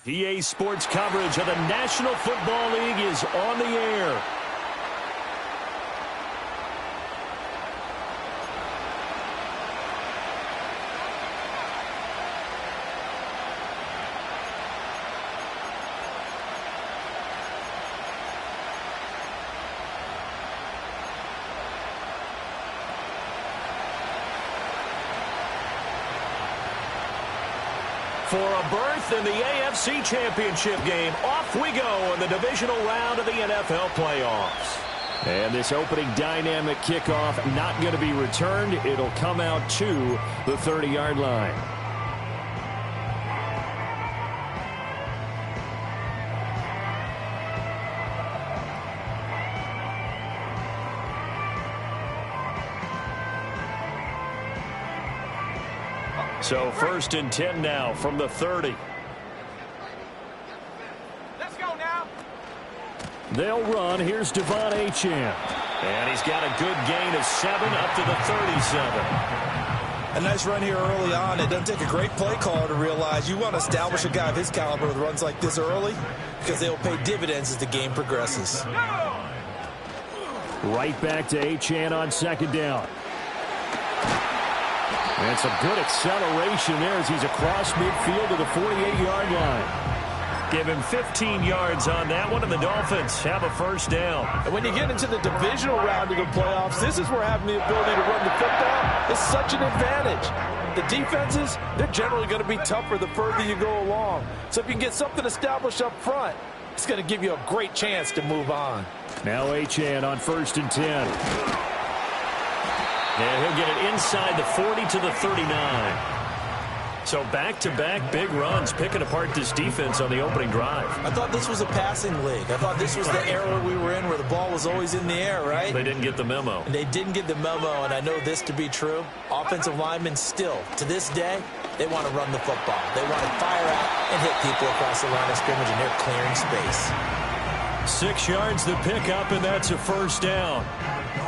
PA Sports coverage of the National Football League is on the air. For a berth in the AFC Championship game, off we go in the divisional round of the NFL playoffs. And this opening dynamic kickoff not going to be returned. It'll come out to the 30-yard line. So 1st and 10 now from the 30. Let's go now. They'll run. Here's Devon Achane. And he's got a good gain of 7 up to the 37. A nice run here early on. It doesn't take a great play caller to realize you want to establish a guy of his caliber with runs like this early because they will pay dividends as the game progresses. Right back to Achane on 2nd down. And some good acceleration there as he's across midfield to the 48-yard line. Give him 15 yards on that one, and the Dolphins have a 1st down. And when you get into the divisional round of the playoffs, this is where having the ability to run the football is such an advantage. The defenses, they're generally going to be tougher the further you go along. So if you can get something established up front, it's going to give you a great chance to move on. Now Achane on 1st and 10. And he'll get it inside the 40 to the 39. So back-to-back big runs picking apart this defense on the opening drive. I thought this was a passing league. I thought this was the era we were in where the ball was always in the air, right? They didn't get the memo. And they didn't get the memo, and I know this to be true. Offensive linemen still, to this day, they want to run the football. They want to fire out and hit people across the line of scrimmage, and they're clearing space. 6 yards to pick up, and that's a 1st down.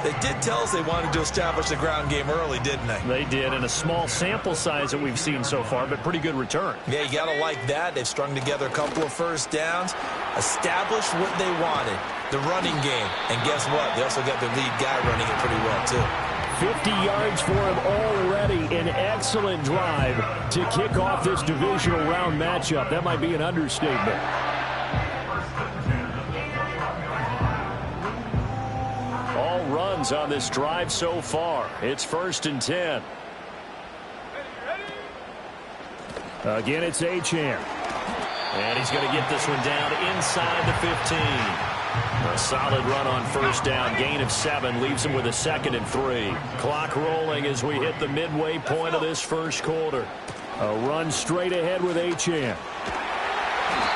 They did tell us they wanted to establish the ground game early, didn't they? They did, in a small sample size that we've seen so far, but pretty good return. Yeah, you got to like that. They've strung together a couple of 1st downs, established what they wanted, the running game. And guess what? They also got their lead guy running it pretty well, too. 50 yards for him already. An excellent drive to kick off this divisional round matchup. That might be an understatement. All runs on this drive so far. It's 1st and 10. Again, it's Achane. And he's going to get this one down inside the 15. A solid run on 1st down. Gain of 7 leaves him with a 2nd and 3. Clock rolling as we hit the midway point of this 1st quarter. A run straight ahead with Achane.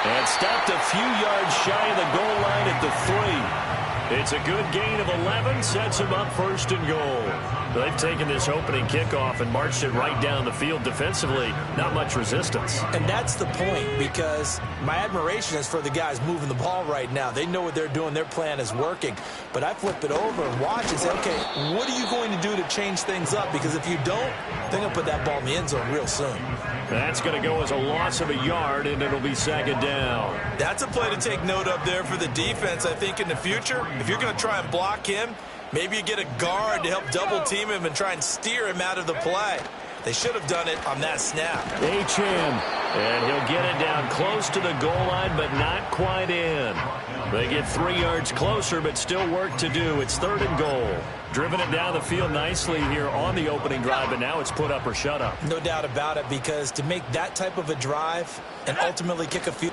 And stopped a few yards shy of the goal line at the 3. It's a good gain of 11, sets him up 1st and goal. They've taken this opening kickoff and marched it right down the field defensively. Not much resistance. And that's the point, because my admiration is for the guys moving the ball right now. They know what they're doing. Their plan is working. But I flip it over and watch and say, okay, what are you going to do to change things up? Because if you don't, they're going to put that ball in the end zone real soon. That's going to go as a loss of a yard, and it'll be 2nd down. That's a play to take note of there for the defense, I think, in the future. If you're going to try and block him, maybe you get a guard to help double team him and try and steer him out of the play. They should have done it on that snap. Achane, and he'll get it down close to the goal line, but not quite in. They get 3 yards closer, but still work to do. It's 3rd and goal. Driven it down the field nicely here on the opening drive, but now it's put up or shut up. No doubt about it, because to make that type of a drive and ultimately kick a field.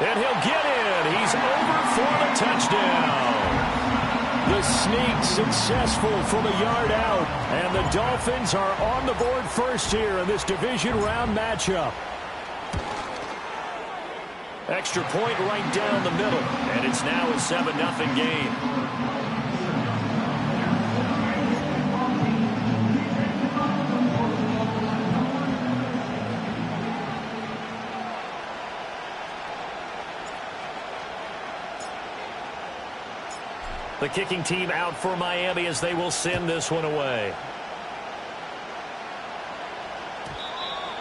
And he'll get in. He's over for the touchdown. The sneak successful from a yard out. And the Dolphins are on the board first here in this division round matchup. Extra point right down the middle. And it's now a 7-0 game. The kicking team out for Miami as they will send this one away.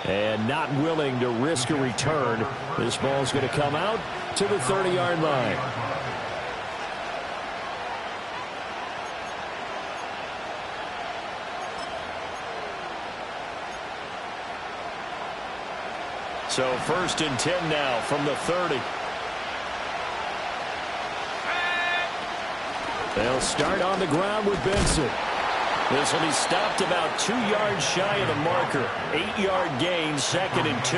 And not willing to risk a return. This ball's going to come out to the 30-yard line. So 1st and 10 now from the 30. They'll start on the ground with Benson. This will be stopped about 2 yards shy of the marker. 8-yard gain, 2nd and 2.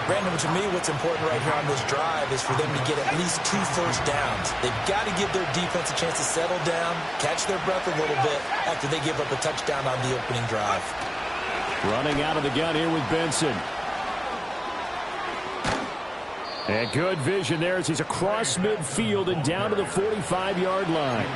Brandon, to me, what's important right here on this drive is for them to get at least 2 first downs. They've got to give their defense a chance to settle down, catch their breath a little bit after they give up a touchdown on the opening drive. Running out of the gun here with Benson. And good vision there as he's across midfield and down to the 45-yard line.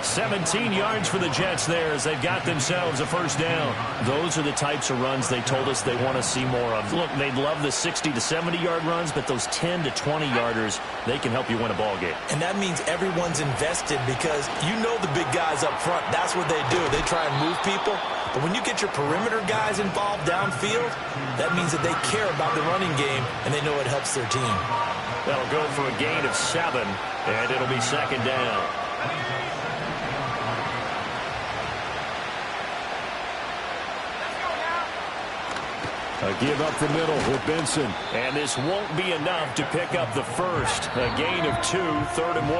17 yards for the Jets there as they've got themselves a first down. Those are the types of runs they told us they want to see more of. Look, they'd love the 60 to 70-yard runs, but those 10 to 20-yarders, they can help you win a ball game. And that means everyone's invested because you know the big guys up front. That's what they do. They try and move people. But when you get your perimeter guys involved downfield, that means that they care about the running game and they know it helps their team. That'll go for a gain of 7, and it'll be 2nd down. A give up the middle with Benson. And this won't be enough to pick up the first. A gain of 2, 3rd and 1.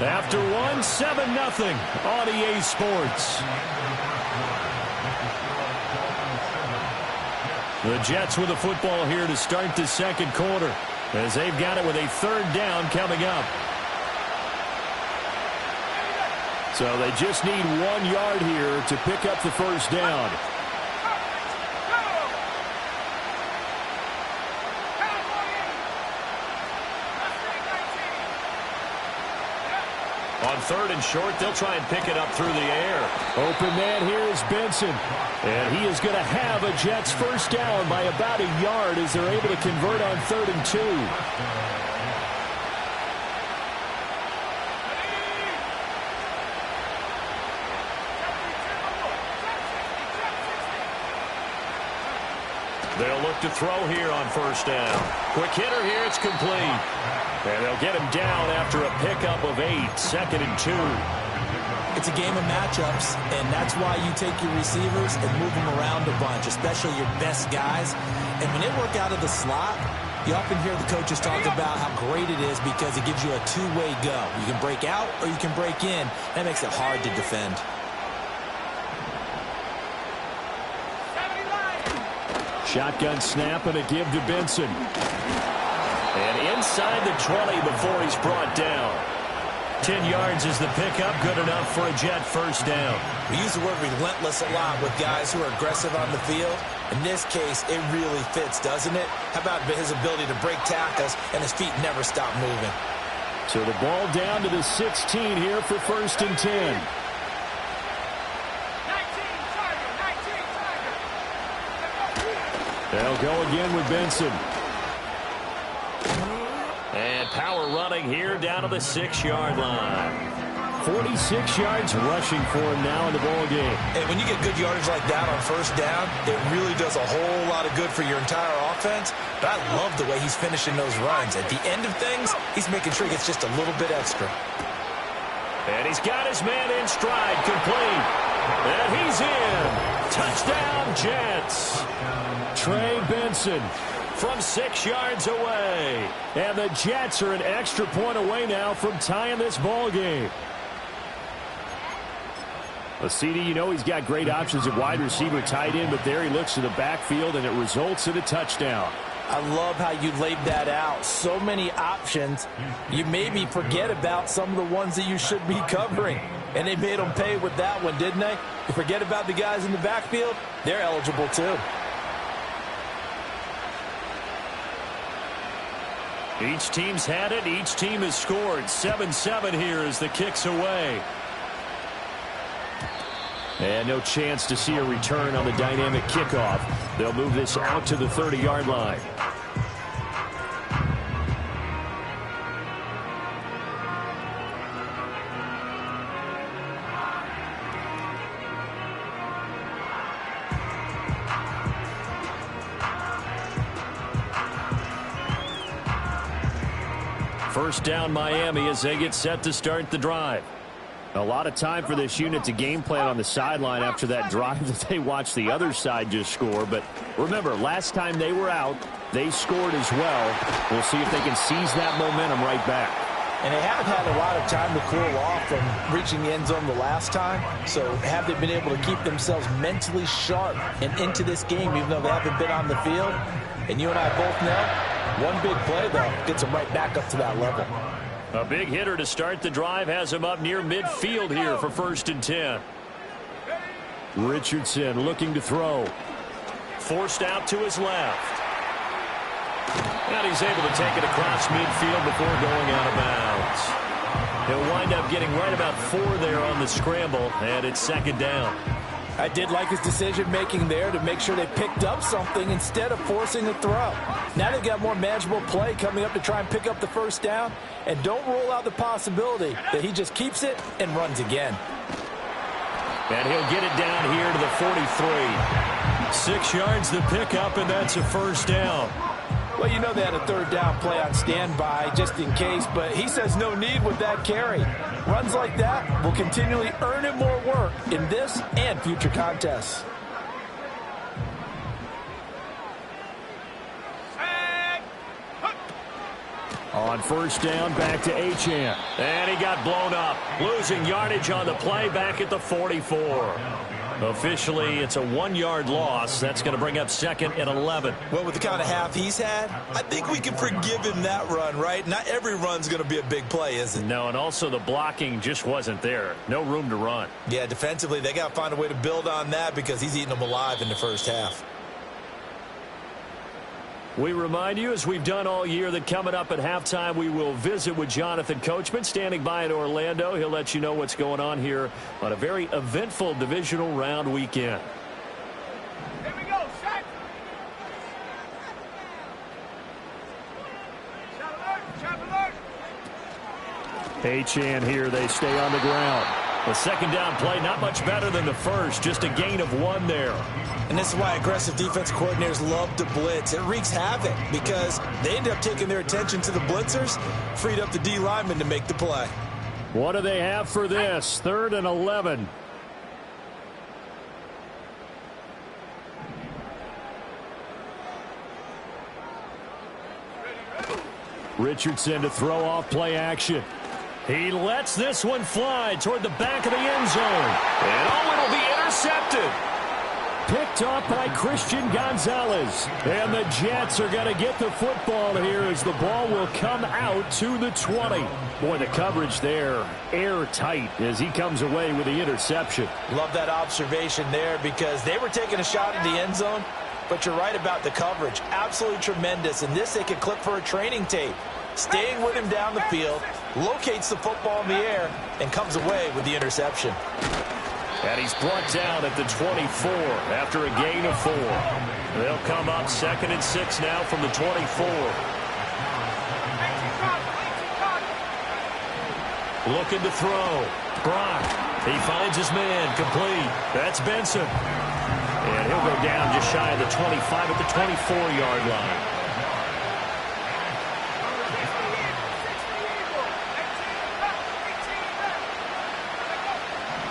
After 1, 7-0 on EA Sports. The Jets with the football here to start the 2nd quarter as they've got it with a 3rd down coming up. So they just need 1 yard here to pick up the first down. On 3rd and short, they'll try and pick it up through the air. Open man here is Benson. And he is going to have a Jets first down by about a yard as they're able to convert on 3rd and 2. They'll look to throw here on first down. Quick hitter here, it's complete. And they'll get him down after a pickup of 8, 2nd and 2. It's a game of matchups, and that's why you take your receivers and move them around a bunch, especially your best guys. And when they work out of the slot, you often hear the coaches talk about how great it is because it gives you a two-way go. You can break out or you can break in. That makes it hard to defend. Shotgun snap and a give to Benson. And inside the 20 before he's brought down. 10 yards is the pickup, good enough for a Jet first down. We use the word relentless a lot with guys who are aggressive on the field. In this case, it really fits, doesn't it? How about his ability to break tackles and his feet never stop moving? So the ball down to the 16 here for 1st and 10. They'll go again with Benson. And power running here down to the 6-yard line. 46 yards rushing for him now in the ball game. And when you get good yardage like that on first down, it really does a whole lot of good for your entire offense. But I love the way he's finishing those runs. At the end of things, he's making sure he gets just a little bit extra. And he's got his man in stride, complete. And he's in. Touchdown, Jets. Trey Benson from 6 yards away. And the Jets are an extra point away now from tying this ball game. A CD, you know he's got great options at wide receiver, tight end, but there he looks to the backfield, and it results in a touchdown. I love how you laid that out. So many options. You maybe forget about some of the ones that you should be covering. And they made them pay with that one, didn't they? You forget about the guys in the backfield, they're eligible too. Each team's had it. Each team has scored. 7-7 here as the kick's away. And no chance to see a return on the dynamic kickoff. They'll move this out to the 30-yard line. First down Miami as they get set to start the drive. A lot of time for this unit to game plan on the sideline after that drive that they watched the other side just score. But remember, last time they were out, they scored as well. We'll see if they can seize that momentum right back. And they haven't had a lot of time to cool off from reaching the end zone the last time. So have they been able to keep themselves mentally sharp and into this game, even though they haven't been on the field? And you and I both know, one big play, though, gets them right back up to that level. A big hitter to start the drive has him up near midfield here for 1st and 10. Richardson looking to throw. Forced out to his left. And he's able to take it across midfield before going out of bounds. He'll wind up getting right about 4 there on the scramble, and it's 2nd down. I did like his decision-making there to make sure they picked up something instead of forcing a throw. Now they've got more manageable play coming up to try and pick up the 1st down, and don't rule out the possibility that he just keeps it and runs again. And he'll get it down here to the 43. 6 yards the pickup, and that's a 1st down. Well, you know they had a 3rd down play on standby just in case, but he says no need with that carry. Runs like that will continually earn him more work in this and future contests. On 1st down, back to Achane. And he got blown up. Losing yardage on the play back at the 44. Officially, it's a 1-yard loss. That's going to bring up 2nd and 11. Well, with the kind of half he's had, I think we can forgive him that run, right? Not every run's going to be a big play, is it? No, and also the blocking just wasn't there. No room to run. Yeah, defensively, they got to find a way to build on that because he's eating them alive in the 1st half. We remind you, as we've done all year, that coming up at halftime, we will visit with Jonathan Coachman, standing by in Orlando. He'll let you know what's going on here on a very eventful divisional round weekend. Here we go, set. Shot alert. Achane here, they stay on the ground. The 2nd down play, not much better than the first, just a gain of 1 there. And this is why aggressive defense coordinators love to blitz. It wreaks havoc because they end up taking their attention to the blitzers, freed up the D lineman to make the play. What do they have for this? 3rd and 11. Richardson to throw off play action. He lets this one fly toward the back of the end zone. And it'll be intercepted. Picked off by Christian Gonzalez. And the Jets are going to get the football here as the ball will come out to the 20. Boy, the coverage there, airtight as he comes away with the interception. Love that observation there because they were taking a shot at the end zone, but you're right about the coverage. Absolutely tremendous. And this they could clip for a training tape. Staying with him down the field, locates the football in the air, and comes away with the interception. And he's brought down at the 24 after a gain of 4. They'll come up 2nd and 6 now from the 24. Looking to throw. Brock. He finds his man. Complete. That's Benson. And he'll go down just shy of the 25 at the 24-yard line.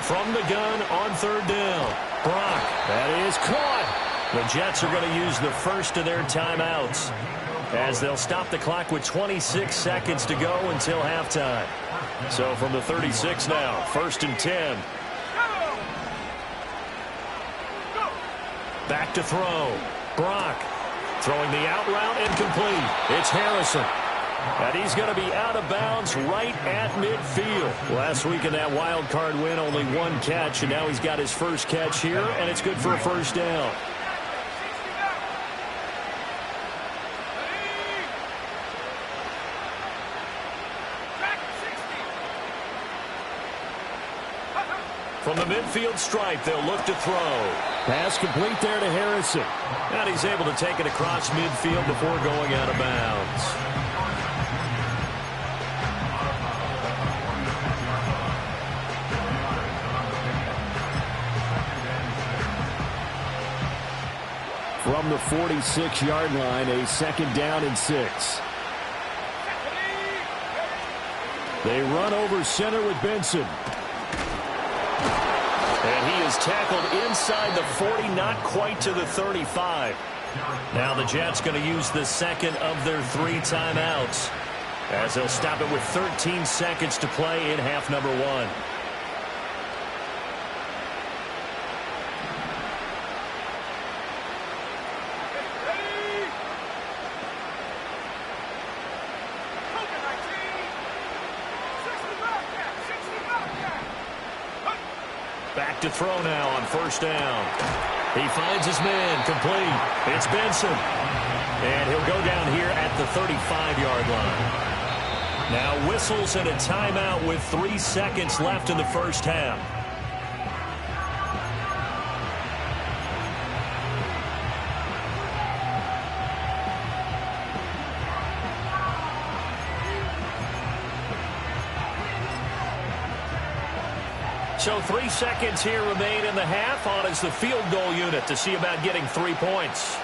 From the gun on 3rd down. Brock. That is caught. The Jets are going to use the first of their timeouts as they'll stop the clock with 26 seconds to go until halftime. So from the 36 now, 1st and 10. Back to throw. Brock throwing the out route incomplete. It's Harrison. And he's going to be out of bounds right at midfield. Last week in that wild card win, only 1 catch, and now he's got his first catch here, and it's good for a 1st down. From the midfield stripe, they'll look to throw. Pass complete there to Harrison. And he's able to take it across midfield before going out of bounds. From the 46-yard line, a 2nd down and 6. They run over center with Benson. And he is tackled inside the 40, not quite to the 35. Now the Jets going to use the second of their 3 timeouts, as they'll stop it with 13 seconds to play in half number 1. Back to throw now on first down. He finds his man, complete. It's Benson. And he'll go down here at the 35-yard line. Now whistles and a timeout with 3 seconds left in the first half. So 3 seconds here remain in the half. On is the field goal unit to see about getting 3 points.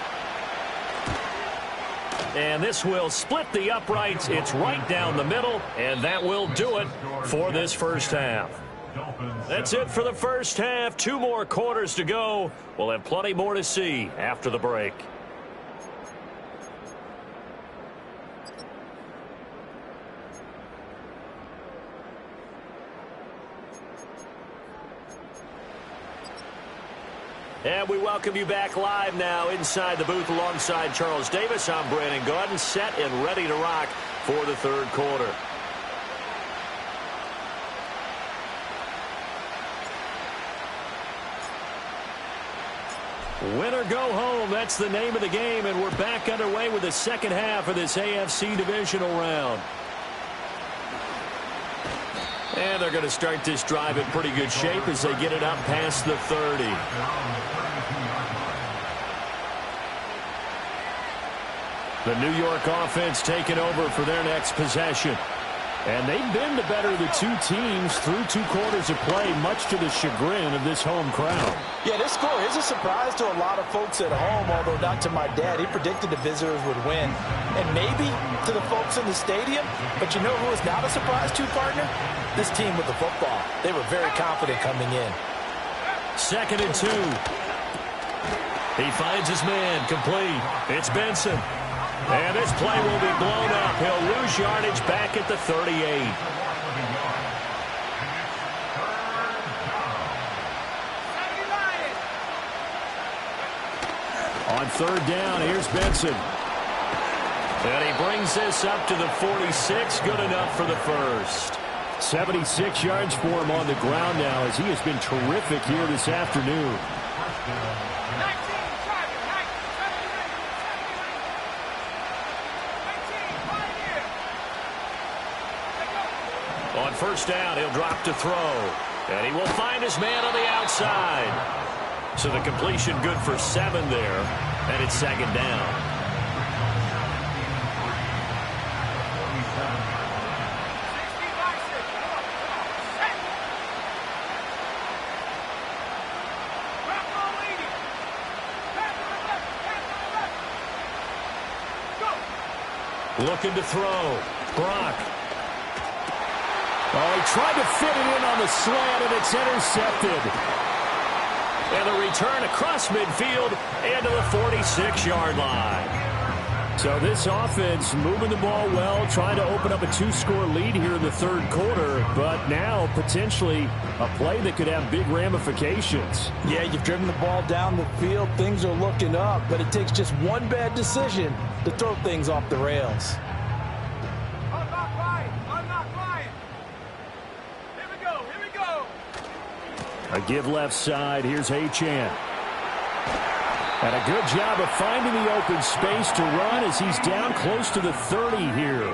And this will split the uprights. It's right down the middle, and that will do it for this first half. That's it for the first half. 2 more quarters to go. We'll have plenty more to see after the break. And we welcome you back live now inside the booth alongside Charles Davis. I'm Brandon Gaudin, set and ready to rock for the third quarter. Win or go home, that's the name of the game, and we're back underway with the second half of this AFC divisional round. And they're going to start this drive in pretty good shape as they get it up past the 30. The New York offense taking over for their next possession. And they've been the better of the 2 teams through 2 quarters of play, much to the chagrin of this home crowd. Yeah, this score is a surprise to a lot of folks at home, although not to my dad. He predicted the visitors would win. And maybe to the folks in the stadium. But you know who is not a surprise to, partner? This team with the football. They were very confident coming in. 2nd and 2. He finds his man, complete. It's Benson. And this play will be blown up. He'll lose yardage back at the 38. On 3rd down, here's Benson. And he brings this up to the 46. Good enough for the first. 76 yards for him on the ground now, as he has been terrific here this afternoon. On first down, he'll drop to throw. And he will find his man on the outside. So the completion good for 7 there. And it's 2nd down. Looking to throw. Brock. Oh, he tried to fit it in on the slant, and it's intercepted. And the return across midfield and to the 46-yard line. So this offense moving the ball well, trying to open up a 2-score lead here in the third quarter, but now potentially a play that could have big ramifications. Yeah, you've driven the ball down the field. Things are looking up, but it takes just one bad decision to throw things off the rails. A give left side. Here's Achane. And a good job of finding the open space to run as he's down close to the 30 here.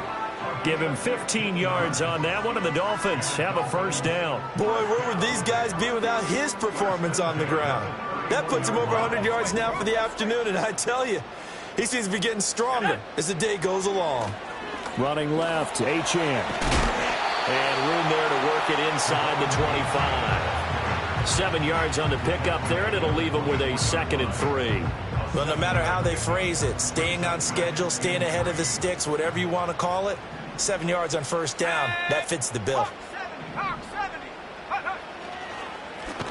Give him 15 yards on that one, and the Dolphins have a first down. Boy, where would these guys be without his performance on the ground? That puts him over 100 yards now for the afternoon, and I tell you, he seems to be getting stronger as the day goes along. Running left, Achane. And room there to work it inside the 25. 7 yards on the pickup there, and it'll leave them with a 2nd and 3. Well, no matter how they phrase it, staying on schedule, staying ahead of the sticks, whatever you want to call it, 7 yards on first down. That fits the bill.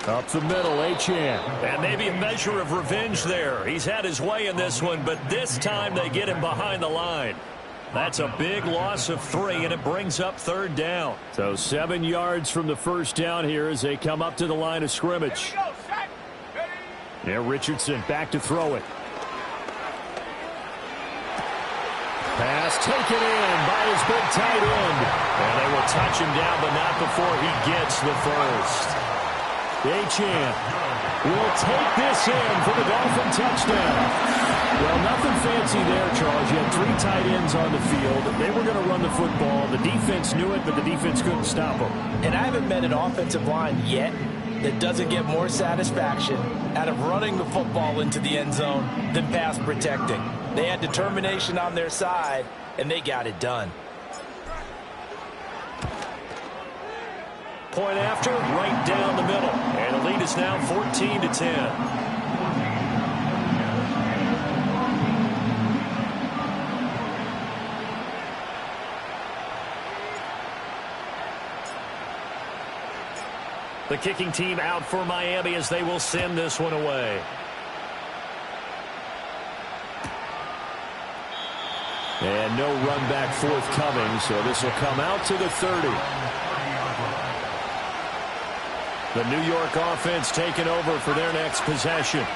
Up the middle, Achane. And maybe a measure of revenge there. He's had his way in this one, but this time they get him behind the line. That's a big loss of 3, and it brings up third down. So 7 yards from the first down here as they come up to the line of scrimmage. Now Richardson back to throw it. Pass taken in by his big tight end. And they will touch him down, but not before he gets the first. Achane will take this in for the Dolphin touchdown. Well, nothing fancy there, Charles. You had 3 tight ends on the field. They were going to run the football. The defense knew it, but the defense couldn't stop them. And I haven't met an offensive line yet that doesn't get more satisfaction out of running the football into the end zone than pass protecting. They had determination on their side, and they got it done. Point after, right down the middle. And the lead is now 14-10. The kicking team out for Miami as they will send this one away. And no run back forthcoming, so this will come out to the 30. The New York offense taking over for their next possession.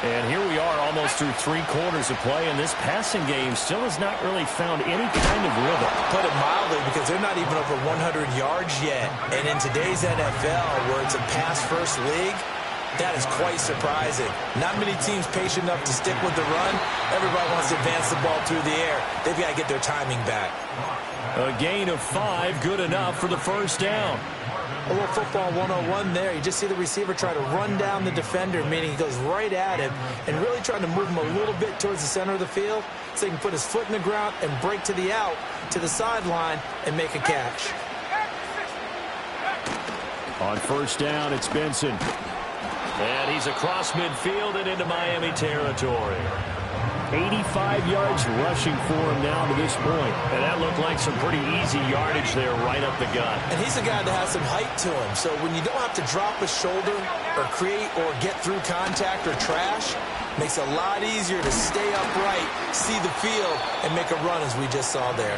And here we are almost through 3 quarters of play, and this passing game still has not really found any kind of rhythm. Put it mildly, because they're not even over 100 yards yet. And in today's NFL, where it's a pass-first league, that is quite surprising. Not many teams patient enough to stick with the run. Everybody wants to advance the ball through the air. They've got to get their timing back. A gain of 5, good enough for the first down. A little football 101 there. You just see the receiver try to run down the defender, meaning he goes right at him and really trying to move him a little bit towards the center of the field so he can put his foot in the ground and break to the out, to the sideline, and make a catch. On first down, it's Benson. And he's across midfield and into Miami territory. 85 yards rushing for him now to this point. And that looked like some pretty easy yardage there right up the gut. And he's a guy that has some height to him. So when you don't have to drop a shoulder or create or get through contact or trash, makes it a lot easier to stay upright, see the field, and make a run as we just saw there.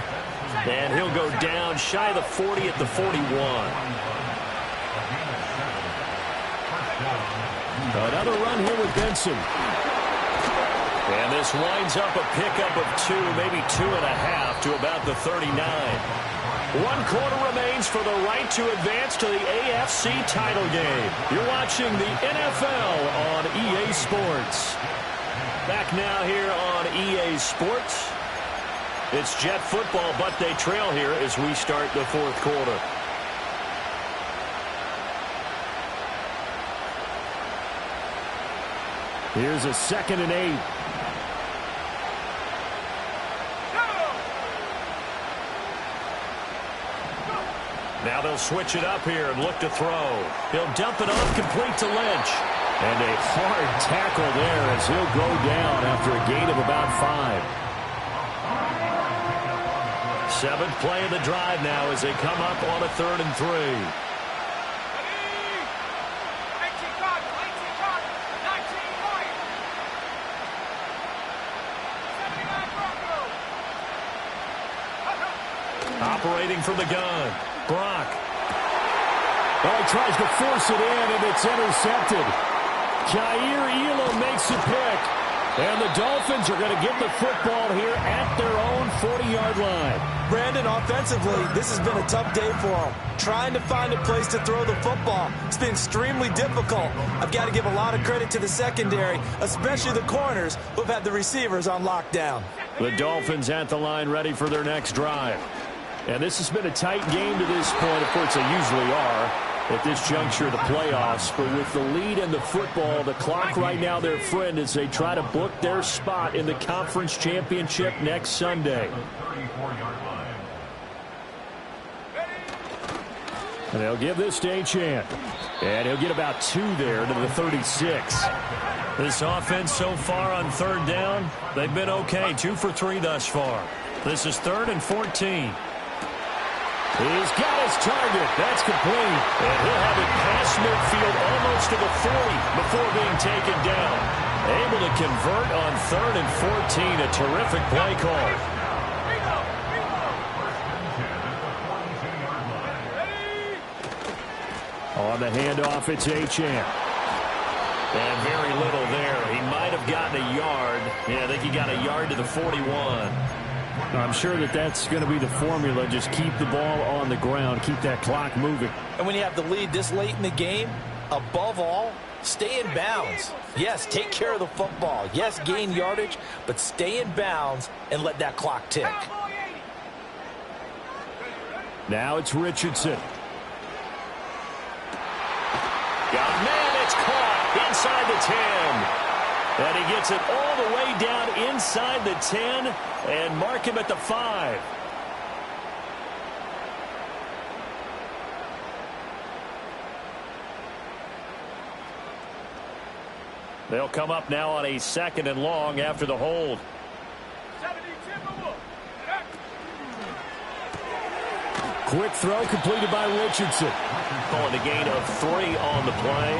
And he'll go down shy of the 40 at the 41. Another run here with Benson. And this winds up a pickup of 2, maybe 2.5 to about the 39. 1 quarter remains for the right to advance to the AFC title game. You're watching the NFL on EA Sports. Back now here on EA Sports. It's Jet football, but they trail here as we start the 4th quarter. Here's a 2nd and 8. Now they'll switch it up here and look to throw. He'll dump it off complete to Lynch. And a hard tackle there as he'll go down after a gain of about 5. 7th play of the drive now as they come up on a 3rd and 3. Operating from the gun, Brock. Oh, he tries to force it in, and it's intercepted. Jair Elam makes the pick. And the Dolphins are going to get the football here at their own 40-yard line. Brandon, offensively, this has been a tough day for them. Trying to find a place to throw the football. It's been extremely difficult. I've got to give a lot of credit to the secondary, especially the corners who've had the receivers on lockdown. The Dolphins at the line ready for their next drive. And this has been a tight game to this point. Of course, they usually are at this juncture of the playoffs. But with the lead in the football, the clock right now their friend as they try to book their spot in the conference championship next Sunday. And they'll give this to Achane. And he'll get about 2 there to the 36. This offense so far on 3rd down, they've been okay. 2 for 3 thus far. This is 3rd and 14. He's got his target. That's complete. And he'll have it past midfield almost to the 40 before being taken down. Able to convert on 3rd and 14. A terrific play call. On the handoff, it's Achane. And very little there. He might have gotten a yard. Yeah, I think he got a yard to the 41. I'm sure that's going to be the formula. Just keep the ball on the ground. Keep that clock moving. And when you have the lead this late in the game, above all, stay in bounds. Yes, take care of the football. Yes, gain yardage, but stay in bounds and let that clock tick. Now it's Richardson. Got a man, it's caught inside the 10. And he gets it all the way down inside the 10 and mark him at the 5. They'll come up now on a 2nd and long after the hold. Quick throw completed by Richardson. Calling a gain of 3 on the play.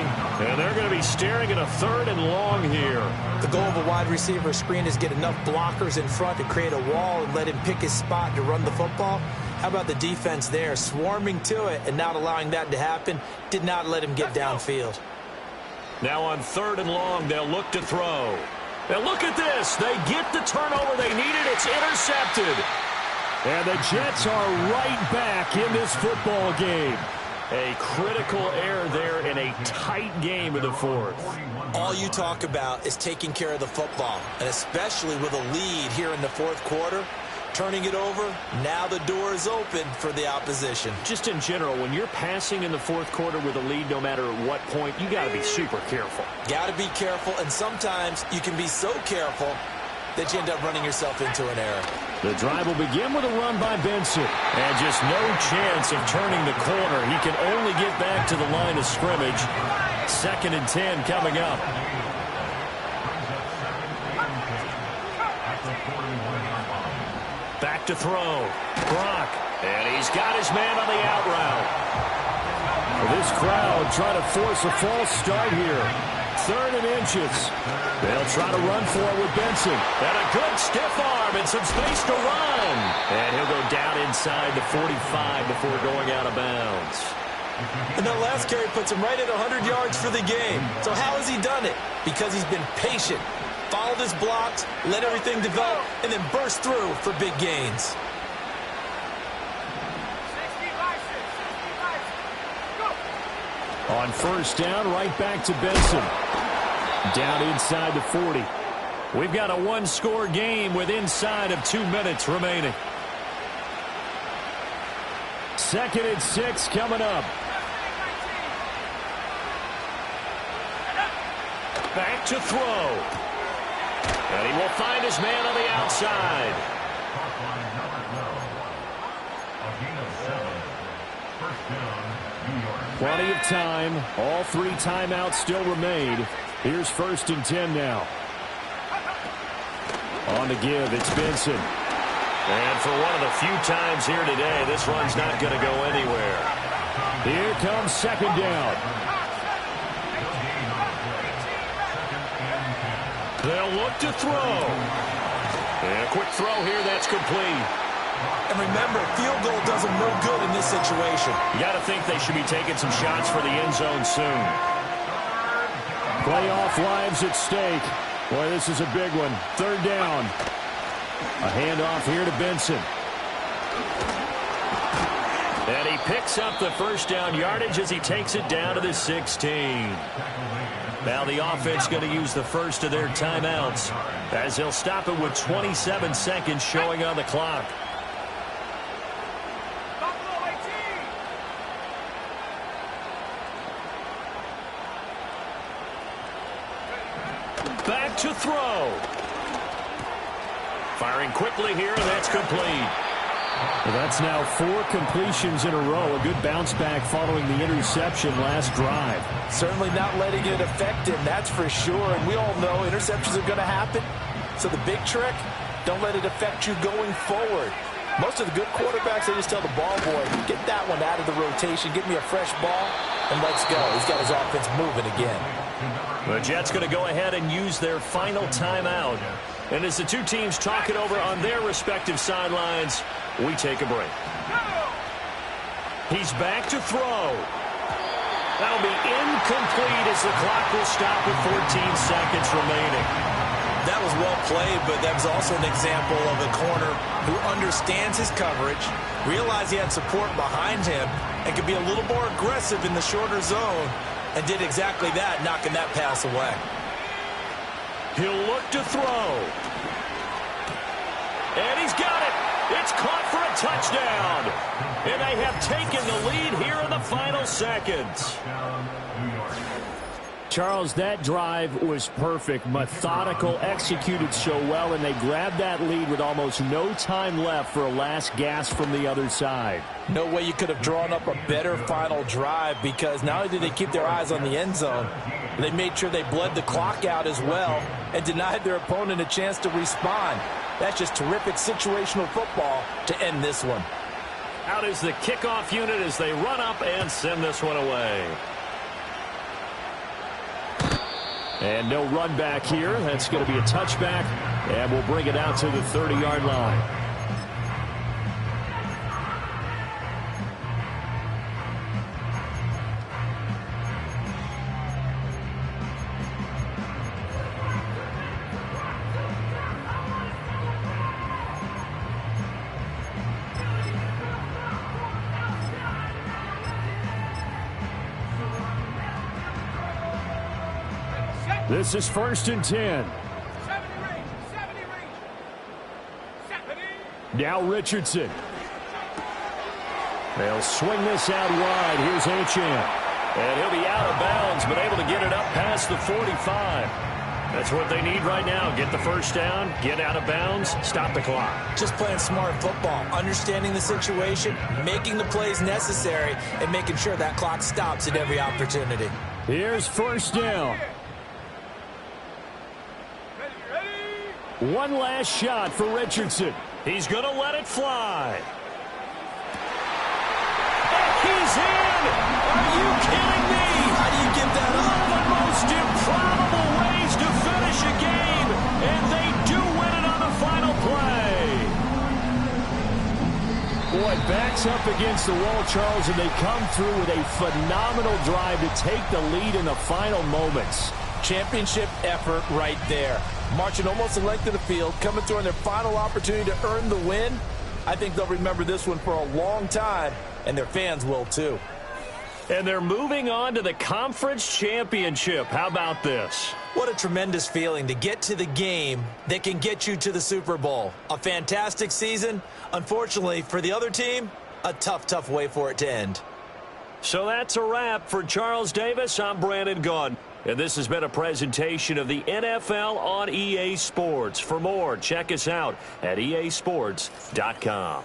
And they're going to be staring at a 3rd and long here. The goal of a wide receiver screen is get enough blockers in front to create a wall and let him pick his spot to run the football. How about the defense there, swarming to it and not allowing that to happen? Did not let him get downfield. Now on 3rd and long, they'll look to throw. And look at this. They get the turnover they needed. It's intercepted. And the Jets are right back in this football game. A critical error there in a tight game in the 4th. All you talk about is taking care of the football, and especially with a lead here in the 4th quarter. Turning it over, now the door is open for the opposition. Just in general, when you're passing in the 4th quarter with a lead, no matter at what point, you got to be super careful. Got to be careful, and sometimes you can be so careful that you end up running yourself into an error. The drive will begin with a run by Benson. And just no chance of turning the corner. He can only get back to the line of scrimmage. 2nd and 10 coming up. Back to throw. Brock. And he's got his man on the out route. This crowd trying to force a false start here. 3rd and inches. They'll try to run for it with Benson. And a good stiff arm and some space to run. And he'll go down inside the 45 before going out of bounds. And that last carry puts him right at 100 yards for the game. So how has he done it? Because he's been patient, followed his blocks, let everything develop, and then burst through for big gains. On 1st down, right back to Benson. Down inside the 40. We've got a 1-score game with inside of 2 minutes remaining. 2nd and 6 coming up. Back to throw. And he will find his man on the outside. Plenty of time. All 3 timeouts still remain. Here's 1st and 10 now. On to give, it's Benson. And for one of the few times here today, this run's not going to go anywhere. Here comes 2nd down. They'll look to throw. And a quick throw here, that's complete. And remember, field goal does them no good in this situation. You got to think they should be taking some shots for the end zone soon. Playoff lives at stake. Boy, this is a big one. 3rd down. A handoff here to Benson. And he picks up the 1st down yardage as he takes it down to the 16. Now the offense going to use the first of their timeouts as they'll stop it with 27 seconds showing on the clock. Back to throw. Firing quickly here, and that's complete. Well, that's now 4 completions in a row. A good bounce back following the interception last drive. Certainly not letting it affect him, that's for sure. And we all know interceptions are going to happen. So the big trick, don't let it affect you going forward. Most of the good quarterbacks, they just tell the ball boy, get that one out of the rotation, give me a fresh ball, and let's go. He's got his offense moving again. The Jets going to go ahead and use their final timeout. And as the two teams talk it over on their respective sidelines, we take a break. He's back to throw. That'll be incomplete as the clock will stop with 14 seconds remaining. That was well played, but that was also an example of a corner who understands his coverage, realized he had support behind him, and could be a little more aggressive in the shorter zone, and did exactly that, knocking that pass away. He'll look to throw. And he's got it. It's caught for a touchdown. And they have taken the lead here in the final seconds. Charles, that drive was perfect, methodical, executed so well, and they grabbed that lead with almost no time left for a last gasp from the other side. No way you could have drawn up a better final drive, because not only did they keep their eyes on the end zone, they made sure they bled the clock out as well and denied their opponent a chance to respond. That's just terrific situational football to end this one. Out is the kickoff unit as they run up and send this one away. And no run back here. That's going to be a touchback, and we'll bring it out to the 30-yard line. This is 1st and 10. 70 range. Now Richardson. They'll swing this out wide. Here's Achane. And he'll be out of bounds, but able to get it up past the 45. That's what they need right now. Get the first down, get out of bounds, stop the clock. Just playing smart football, understanding the situation, making the plays necessary, and making sure that clock stops at every opportunity. Here's 1st down. One last shot for Richardson. He's going to let it fly. He's in! Are you kidding me? How do you get that One of the most improbable ways to finish a game, and they do win it on the final play. Boy, backs up against the wall, Charles, and they come through with a phenomenal drive to take the lead in the final moments. Championship effort right there. Marching almost the length of the field, coming through on their final opportunity to earn the win. I think they'll remember this one for a long time, and their fans will too. And they're moving on to the conference championship. How about this? What a tremendous feeling to get to the game that can get you to the Super Bowl. A fantastic season. Unfortunately, for the other team, a tough way for it to end. So that's a wrap. For Charles Davis, I'm Brandon Gaudin. And this has been a presentation of the NFL on EA Sports. For more, check us out at easports.com.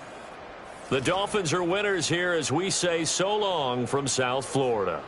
The Dolphins are winners here as we say so long from South Florida.